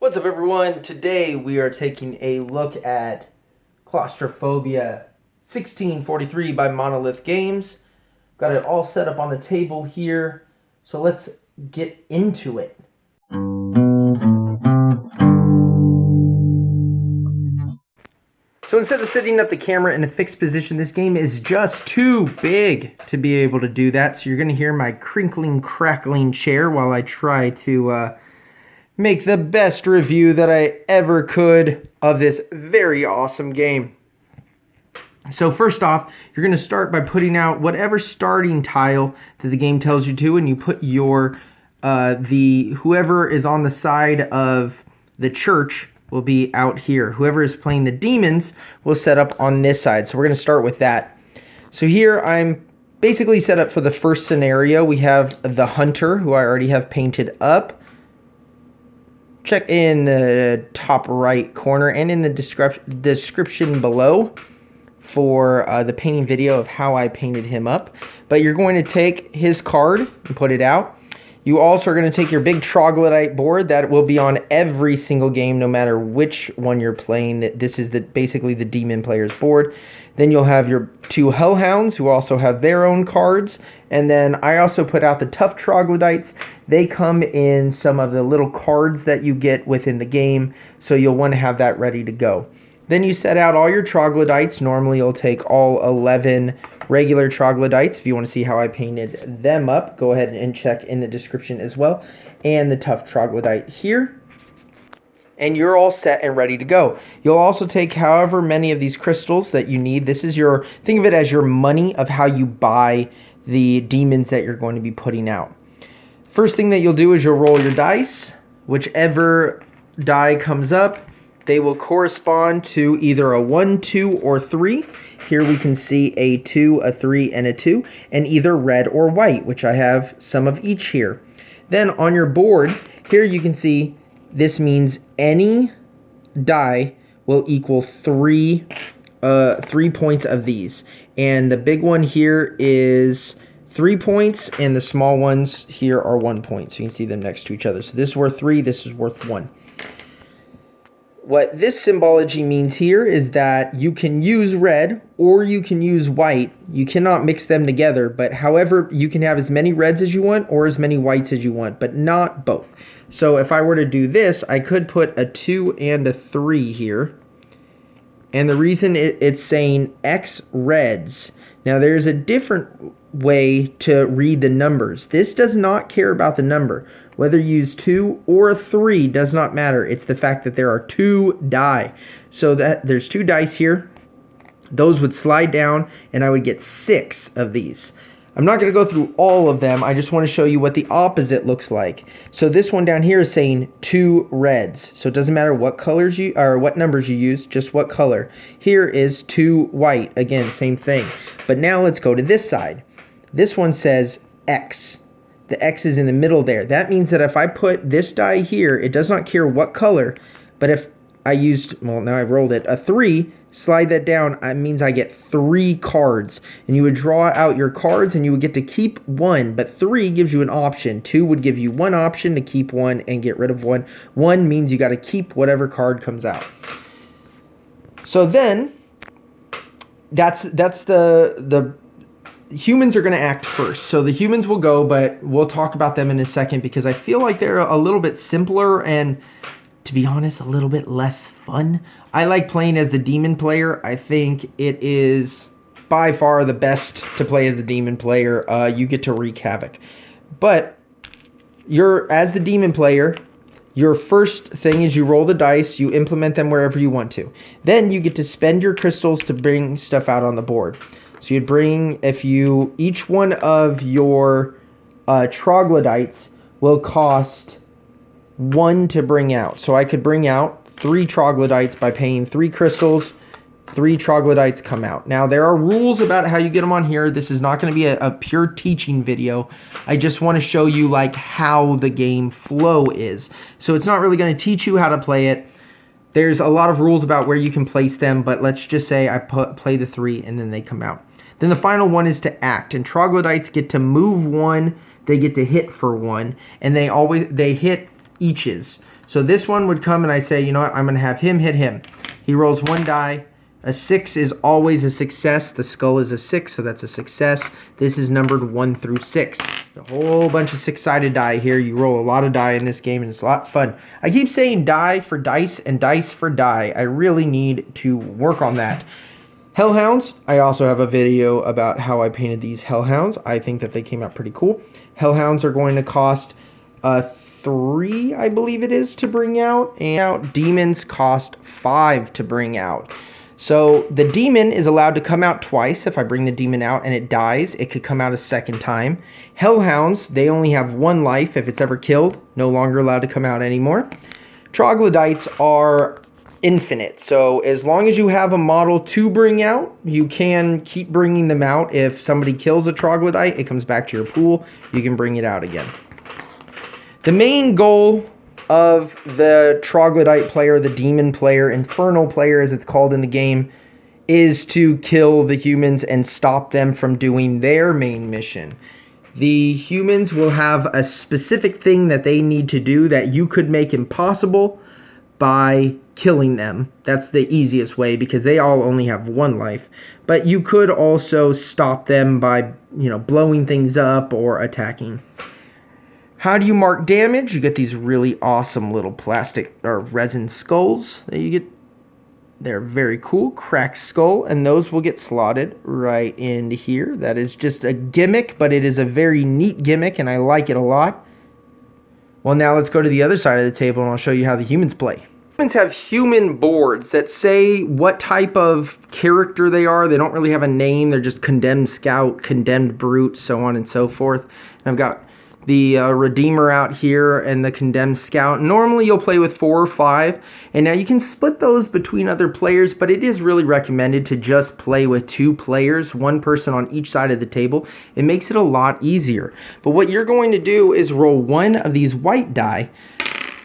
What's up, everyone? Today we are taking a look at Claustrophobia 1643 by Monolith Games. Got it all set up on the table here, so let's get into it. So instead of setting up the camera in a fixed position, this game is just too big to be able to do that. So you're going to hear my crinkling, crackling chair while I try to make the best review that I ever could of this very awesome game. So first off, you're going to start by putting out whatever starting tile that the game tells you to, and you put your whoever is on the side of the church will be out here. Whoever is playing the demons will set up on this side. So we're going to start with that. So here I'm basically set up for the first scenario. We have the hunter, who I already have painted up. Check in the top right corner and in the description below for the painting video of how I painted him up. But you're going to take his card and put it out. You also are going to take your big troglodyte board that will be on every single game, no matter which one you're playing. This is basically the demon player's board. Then you'll have your two hellhounds who also have their own cards. And then I also put out the tough troglodytes. They come in some of the little cards that you get within the game, so you'll want to have that ready to go. Then you set out all your troglodytes. Normally you'll take all 11 regular troglodytes. If you want to see how I painted them up, go ahead and check in the description as well. And the tough troglodyte here. And you're all set and ready to go. You'll also take however many of these crystals that you need. This is your, think of it as your money of how you buy the demons that you're going to be putting out. First thing that you'll do is you'll roll your dice. Whichever die comes up, they will correspond to either a 1, 2, or 3. Here we can see a 2, a 3, and a 2, and either red or white, which I have some of each here. Then on your board, here you can see this means any die will equal 3 points of these. And the big one here is 3 points, and the small ones here are 1 point. So you can see them next to each other. So this is worth 3, this is worth 1. What this symbology means here is that you can use red or you can use white. You cannot mix them together, but however, you can have as many reds as you want or as many whites as you want, but not both. So if I were to do this, I could put a 2 and a 3 here. And the reason it's saying X reds. Now there's a different way to read the numbers. This does not care about the number. Whether you use 2 or 3 does not matter. It's the fact that there are 2 die. So that there's 2 dice here. Those would slide down and I would get 6 of these. I'm not going to go through all of them. I just want to show you what the opposite looks like. So this one down here is saying 2 reds. So it doesn't matter what colors you or what numbers you use, just what color. Here is 2 white. Again, same thing. But now let's go to this side. This one says X. The X is in the middle there. That means that if I put this die here, it does not care what color, but if I used, well, now I rolled it, a 3, slide that down, it means I get 3 cards. And you would draw out your cards and you would get to keep 1, but 3 gives you an option. 2 would give you 1 option to keep 1 and get rid of 1. 1 means you got to keep whatever card comes out. So then, that's the humans are going to act first. So the humans will go, but we'll talk about them in a second because I feel like they're a little bit simpler and, to be honest, a little bit less fun. I like playing as the demon player. I think it is by far the best to play as the demon player. You get to wreak havoc. But as the demon player, your first thing is you roll the dice, you implement them wherever you want to. Then you get to spend your crystals to bring stuff out on the board. So you'd bring, each one of your troglodytes will cost 1 to bring out. So I could bring out 3 troglodytes by paying 3 crystals. 3 troglodytes come out. Now there are rules about how you get them on here. This is not going to be a pure teaching video. I just want to show you like how the game flow is. So it's not really going to teach you how to play it. There's a lot of rules about where you can place them, but let's just say I play the 3 and then they come out. Then the final one is to act, and troglodytes get to move 1, they get to hit for 1, and they hit eaches. So this one would come and I say, you know what, I'm going to have him hit him. He rolls 1 die. A 6 is always a success. The skull is a 6, so that's a success. This is numbered 1 through 6. A whole bunch of 6-sided die here. You roll a lot of die in this game, and it's a lot of fun. I keep saying die for dice and dice for die. I really need to work on that. Hellhounds. I also have a video about how I painted these Hellhounds. I think that they came out pretty cool. Hellhounds are going to cost 3, I believe it is, to bring out. And demons cost 5 to bring out. So the demon is allowed to come out twice. If I bring the demon out and it dies, it could come out a second time. Hellhounds, they only have 1 life. If it's ever killed, no longer allowed to come out anymore. Troglodytes are infinite. So as long as you have a model to bring out, you can keep bringing them out. If somebody kills a troglodyte, it comes back to your pool. You can bring it out again. The main goal of the troglodyte player, the demon player, infernal player as it's called in the game, is to kill the humans and stop them from doing their main mission. The humans will have a specific thing that they need to do that you could make impossible by killing them. That's the easiest way because they all only have 1 life. But you could also stop them by, blowing things up or attacking. How do you mark damage? You get these really awesome little plastic or resin skulls that you get. They're very cool. Cracked skull, and those will get slotted right into here. That is just a gimmick, but it is a very neat gimmick, and I like it a lot. Well, now let's go to the other side of the table, and I'll show you how the humans play. Humans have human boards that say what type of character they are. They don't really have a name. They're just condemned scout, condemned brute, so on and so forth. And I've got the Redeemer out here and the Condemned Scout. Normally you'll play with 4 or 5, and now you can split those between other players, but it is really recommended to just play with 2 players, 1 person on each side of the table. It makes it a lot easier. But what you're going to do is roll 1 of these white die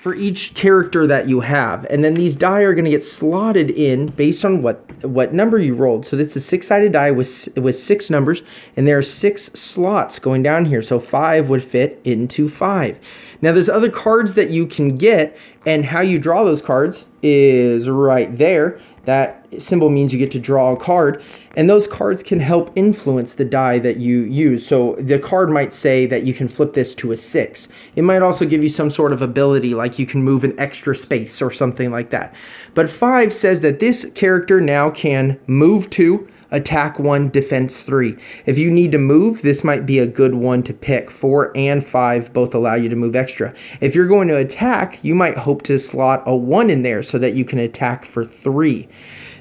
for each character that you have, and then these die are going to get slotted in based on what number you rolled. So this is a 6-sided die with 6 numbers, and there are 6 slots going down here, so 5 would fit into 5. Now there's other cards that you can get, and how you draw those cards is right there. That symbol means you get to draw a card, and those cards can help influence the die that you use. So the card might say that you can flip this to a 6. It might also give you some sort of ability, like you can move an extra space or something like that. But 5 says that this character now can move 2, attack 1, defense 3. If you need to move, this might be a good one to pick. 4 and 5 both allow you to move extra. If you're going to attack, you might hope to slot a 1 in there so that you can attack for 3.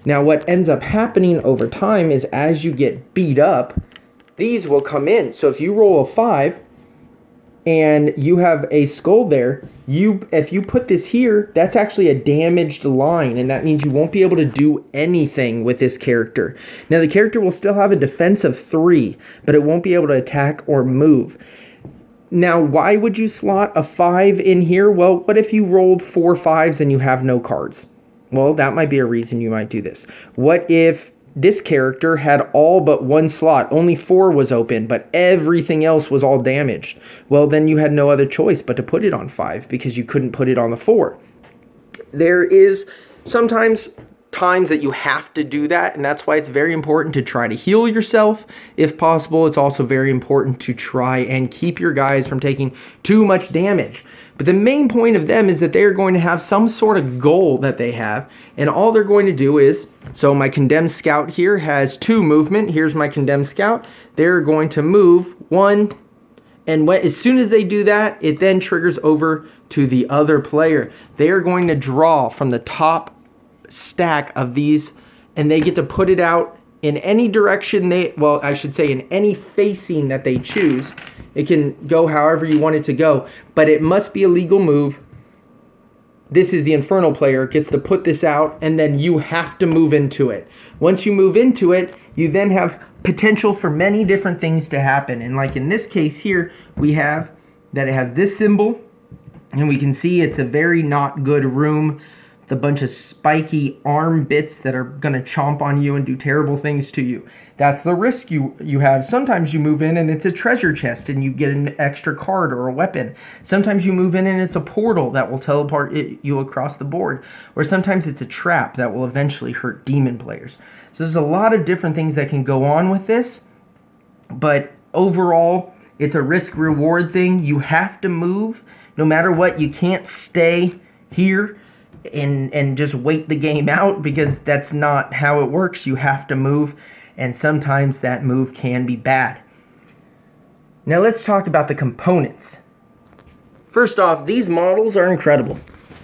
Now what ends up happening over time is as you get beat up, these will come in. So if you roll a 5 and you have a skull there, if you put this here, that's actually a damaged line, and that means you won't be able to do anything with this character. Now the character will still have a defense of 3, but it won't be able to attack or move. Now why would you slot a 5 in here? Well, what if you rolled 4 5s and you have no cards? Well, that might be a reason you might do this. What if this character had all but 1 slot, only 4 was open, but everything else was all damaged? Well, then you had no other choice but to put it on 5 because you couldn't put it on the 4. There is sometimes times that you have to do that, and that's why it's very important to try to heal yourself if possible. It's also very important to try and keep your guys from taking too much damage. But the main point of them is that they are going to have some sort of goal that they have, and all they're going to do is, so my Condemned Scout here has 2 movement. Here's my Condemned Scout. They're going to move 1, and as soon as they do that, it then triggers over to the other player. They are going to draw from the top stack of these, and they get to put it out in any direction I should say in any facing that they choose. It can go however you want it to go, but it must be a legal move. This is the Infernal player, gets to put this out, and then you have to move into it. Once you move into it, you then have potential for many different things to happen. And like in this case here, we have that it has this symbol, and we can see it's a very not good room. with a bunch of spiky arm bits that are going to chomp on you and do terrible things to you. That's the risk you have. Sometimes you move in and it's a treasure chest and you get an extra card or a weapon. Sometimes you move in and it's a portal that will teleport you across the board. Or sometimes it's a trap that will eventually hurt demon players. So there's a lot of different things that can go on with this. But overall, it's a risk-reward thing. You have to move. No matter what, you can't stay here and just wait the game out, because that's not how it works. You have to move, and sometimes that move can be bad. Now let's talk about the components. First off, these models are incredible.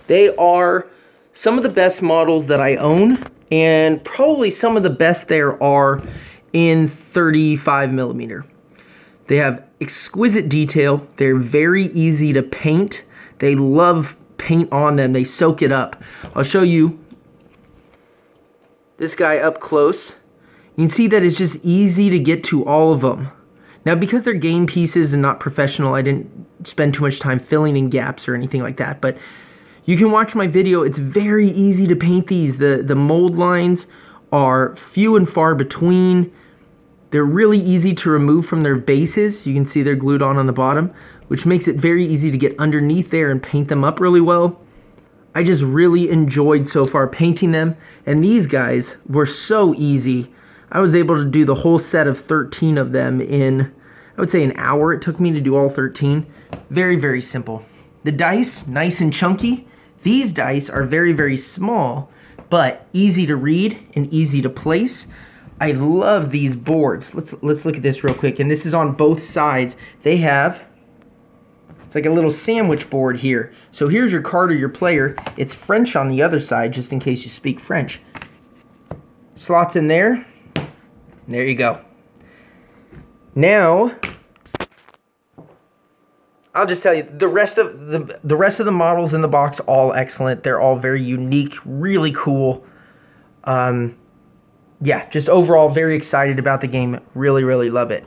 They are some of the best models that I own, and probably some of the best there are in 35mm. They have exquisite detail. They're very easy to paint. They love paint on them. They soak it up. I'll show you this guy up close. You can see that it's just easy to get to all of them. Now, because they're game pieces and not professional, I didn't spend too much time filling in gaps or anything like that. But you can watch my video. It's very easy to paint these. The mold lines are few and far between. They're really easy to remove from their bases. You can see they're glued on the bottom, which makes it very easy to get underneath there and paint them up really well. I just really enjoyed so far painting them, and these guys were so easy. I was able to do the whole set of 13 of them in, I would say, an hour. It took me to do all 13. Very, very simple. The dice, nice and chunky. These dice are very, very small, but easy to read and easy to place. I love these boards. Let's look at this real quick. And this is on both sides. They have, it's like a little sandwich board here. So here's your card or your player. It's French on the other side, just in case you speak French. Slots in there. There you go. Now, I'll just tell you, the rest of the models in the box, all excellent. They're all very unique, really cool. Yeah, just overall very excited about the game. Really, really love it.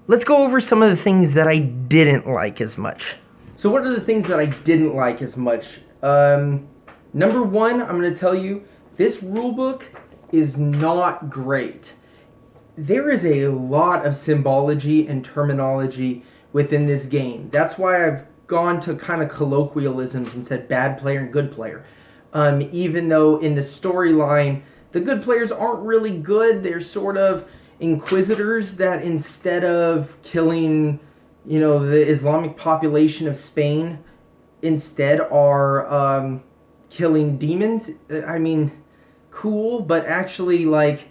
Let's go over some of the things that I didn't like as much. So what are the things that I didn't like as much? Number one, I'm going to tell you, this rulebook is not great. There is a lot of symbology and terminology within this game. That's why I've gone to kind of colloquialisms and said bad player and good player. Even though in the storyline, the good players aren't really good. They're sort of inquisitors that instead of killing, you know, the Islamic population of Spain, instead are killing demons. I mean, cool, but actually, like,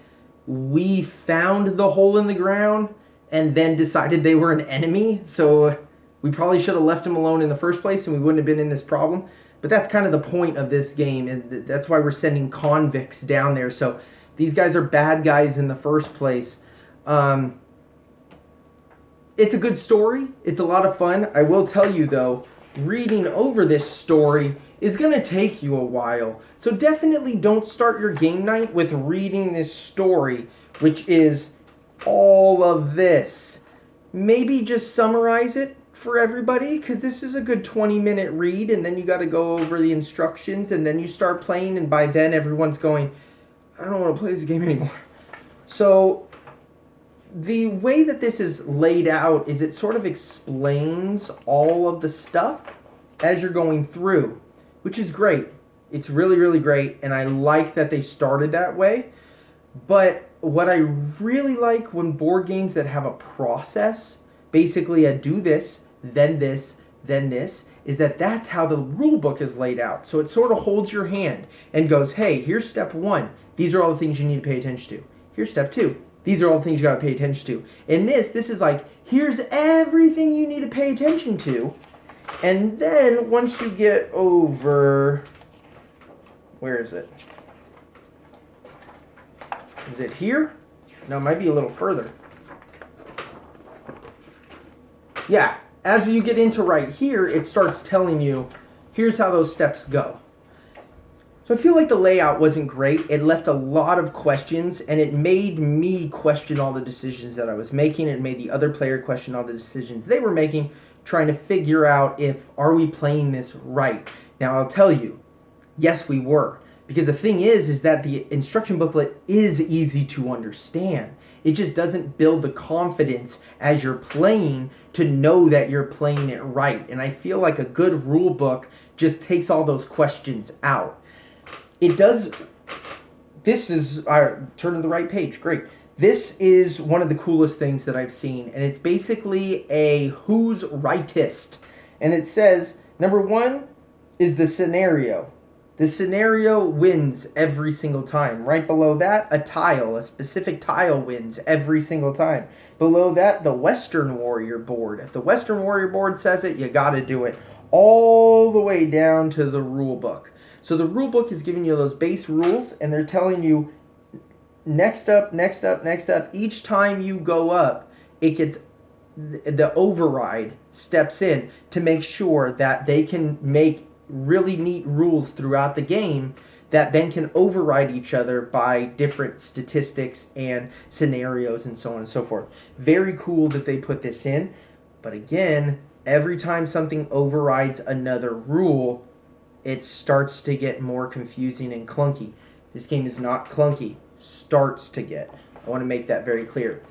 we found the hole in the ground and then decided they were an enemy, so we probably should have left them alone in the first place and we wouldn't have been in this problem. But that's kind of the point of this game, and that's why we're sending convicts down there. So these guys are bad guys in the first place. It's a good story. It's a lot of fun. I will tell you, though, reading over this story is going to take you a while. So definitely don't start your game night with reading this story, which is all of this. Maybe just summarize it for everybody, because this is a good 20-minute read, and then you got to go over the instructions, and then you start playing, and by then everyone's going, I don't want to play this game anymore. So the way that this is laid out is it sort of explains all of the stuff as you're going through, which is great. It's really, really great, and I like that they started that way. But what I really like when board games that have a process, basically a do this, then this, then this, is that that's how the rule book is laid out. So it sort of holds your hand and goes, hey, here's step one. These are all the things you need to pay attention to. Here's step two. These are all the things you got to pay attention to. And this is like, here's everything you need to pay attention to. And then once you get over, where is it? Is it here? No, it might be a little further. Yeah, as you get into right here, it starts telling you, here's how those steps go. So I feel like the layout wasn't great. It left a lot of questions, and it made me question all the decisions that I was making. It made the other player question all the decisions they were making, trying to figure out if, are we playing this right? Now, I'll tell you, Yes, we were. Because the thing is that the instruction booklet is easy to understand. It just doesn't build the confidence as you're playing to know that you're playing it right. And I feel like a good rule book just takes all those questions out. It does. This is, turn to the right page, great. This is one of the coolest things that I've seen, and it's basically a who's rightist. And it says, number one is the scenario. The scenario wins every single time. Right below that, a specific tile wins every single time. Below that, the Western Warrior board. If the Western Warrior board says it, you gotta do it. All the way down to the rule book. So the rule book is giving you those base rules, and they're telling you next up, next up, next up. Each time you go up, it gets, the override steps in to make sure that they can make really neat rules throughout the game that then can override each other by different statistics and scenarios and so on and so forth. Very cool that they put this in. But again, every time something overrides another rule, it starts to get more confusing and clunky. This game is not clunky. Starts to get. I want to make that very clear.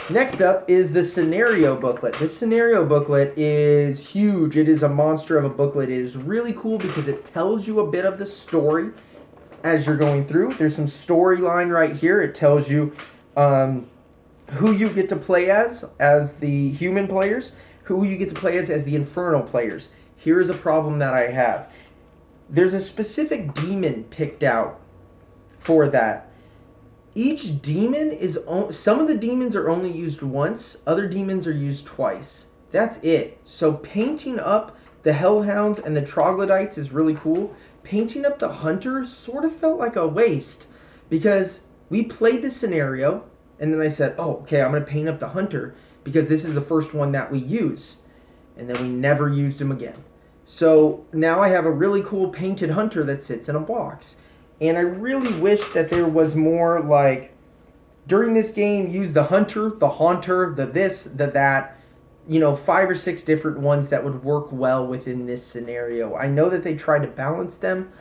Next up is the scenario booklet. This scenario booklet is huge. It is a monster of a booklet. It is really cool because it tells you a bit of the story as you're going through. There's some storyline right here. It tells you who you get to play as the human players, who you get to play as the infernal players. Here is a problem that I have. There's a specific demon picked out for that. Each demon is, some of the demons are only used once, other demons are used twice. That's it. So painting up the Hellhounds and the Troglodytes is really cool. Painting up the Hunters sort of felt like a waste because we played the scenario and then I said, oh, okay, I'm going to paint up the Hunter because this is the first one that we use. And then we never used him again. So now I have a really cool painted Hunter that sits in a box. And I really wish that there was more like, during this game, use the Hunter, the Haunter, the this, the that, 5 or 6 different ones that would work well within this scenario. I know that they tried to balance them,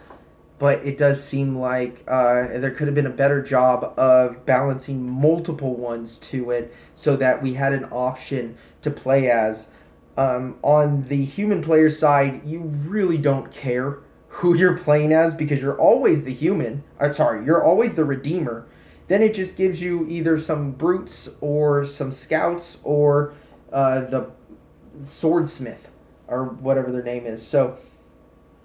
but it does seem like there could have been a better job of balancing multiple ones to it so that we had an option to play as. On the human player side, you really don't care who you're playing as because you're always the human. You're always the redeemer. Then it just gives you either some brutes or some scouts or the swordsmith or whatever their name is. So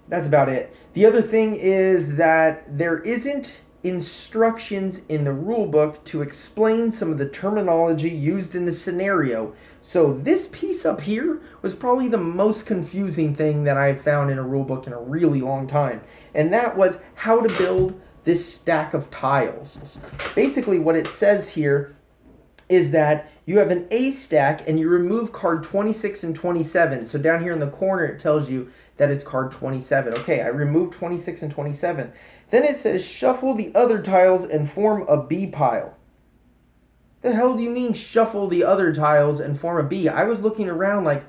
that's about it. The other thing is that there isn't instructions in the rule book to explain some of the terminology used in the scenario. So this piece up here was probably the most confusing thing that I've found in a rule book in a really long time. And that was how to build this stack of tiles. Basically what it says here is that you have an A stack and you remove card 26 and 27. So down here in the corner it tells you that it's card 27. Okay, I removed 26 and 27. Then it says shuffle the other tiles and form a B pile. The hell do you mean shuffle the other tiles and form a B? I was looking around like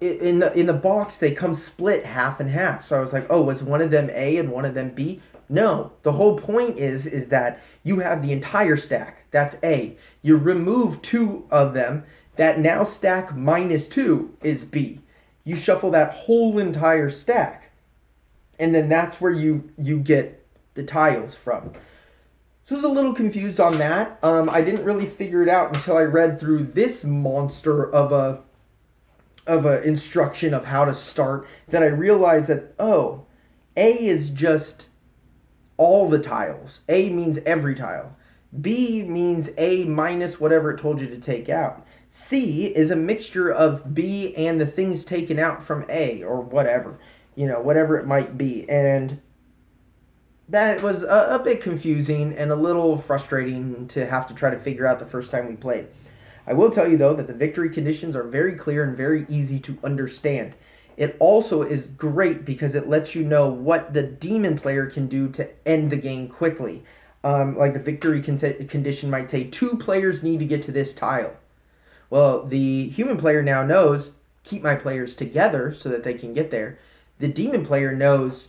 in the box they come split half and half. So I was like, oh, was one of them A and one of them B? No, the whole point is that you have the entire stack. That's A. You remove 2 of them. That now stack -2 is B. You shuffle that whole entire stack. And then that's where you get the tiles from. So I was a little confused on that. I didn't really figure it out until I read through this monster of a instruction of how to start, that I realized that, oh, A is just all the tiles. A means every tile. B means A minus whatever it told you to take out. C is a mixture of B and the things taken out from A or whatever, whatever it might be. And that was a bit confusing and a little frustrating to have to try to figure out the first time we played. I will tell you, though, that the victory conditions are very clear and very easy to understand. It also is great because it lets you know what the demon player can do to end the game quickly. Like the victory condition might say 2 players need to get to this tile. Well, the human player now knows, keep my players together so that they can get there. The demon player knows,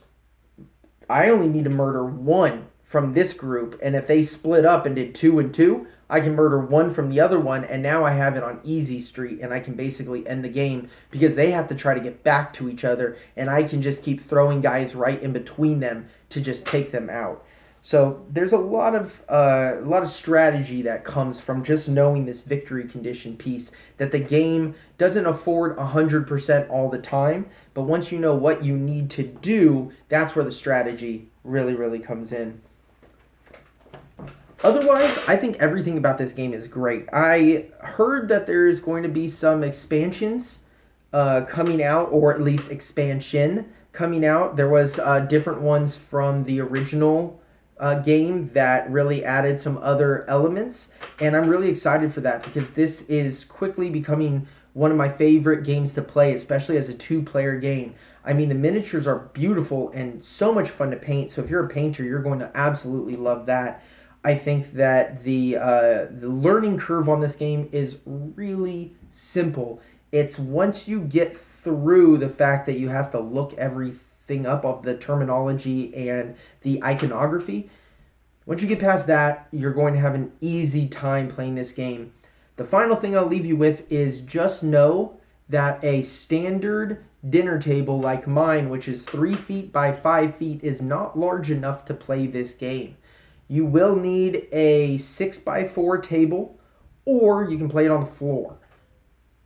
I only need to murder one from this group, and if they split up and did 2 and 2, I can murder one from the other one, and now I have it on easy street, and I can basically end the game because they have to try to get back to each other, and I can just keep throwing guys right in between them to just take them out. So there's a lot of strategy that comes from just knowing this victory condition piece that the game doesn't afford 100% all the time, but once you know what you need to do, that's where the strategy really comes in. Otherwise, I think everything about this game is great. I heard that there's going to be some expansions coming out, or at least expansion coming out. There was different ones from the original game that really added some other elements, and I'm really excited for that because this is quickly becoming one of my favorite games to play, especially as a 2-player game. I mean, the miniatures are beautiful and so much fun to paint, so if you're a painter, you're going to absolutely love that. I think that the learning curve on this game is really simple. It's once you get through the fact that you have to look everything up of the terminology and the iconography, once you get past that, you're going to have an easy time playing this game. The final thing I'll leave you with is just know that a standard dinner table like mine, which is 3 feet by 5 feet, is not large enough to play this game. You will need a 6x4 table, or you can play it on the floor.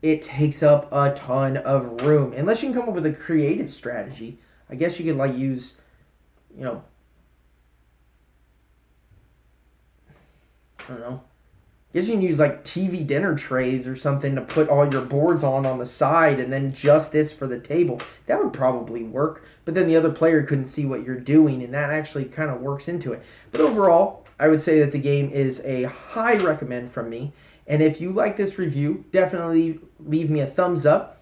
It takes up a ton of room. Unless you can come up with a creative strategy. I guess you could like use, I don't know. I guess you can use like TV dinner trays or something to put all your boards on the side, and then just this for the table. That would probably work, but then the other player couldn't see what you're doing, and that actually kind of works into it. But overall, I would say that the game is a high recommend from me, and if you like this review, definitely leave me a thumbs up.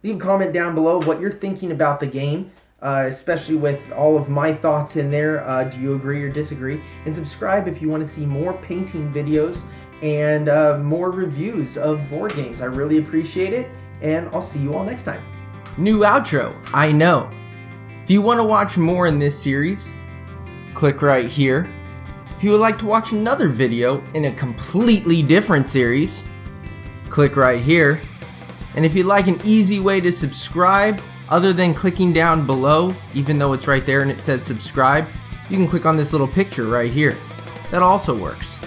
Leave a comment down below what you're thinking about the game, especially with all of my thoughts in there. Do you agree or disagree? And subscribe if you want to see more painting videos and more reviews of board games. I really appreciate it, and I'll see you all next time. New outro, I know. If you want to watch more in this series, click right here. If you would like to watch another video in a completely different series, click right here. And if you'd like an easy way to subscribe, other than clicking down below, even though it's right there and it says subscribe, you can click on this little picture right here. That also works.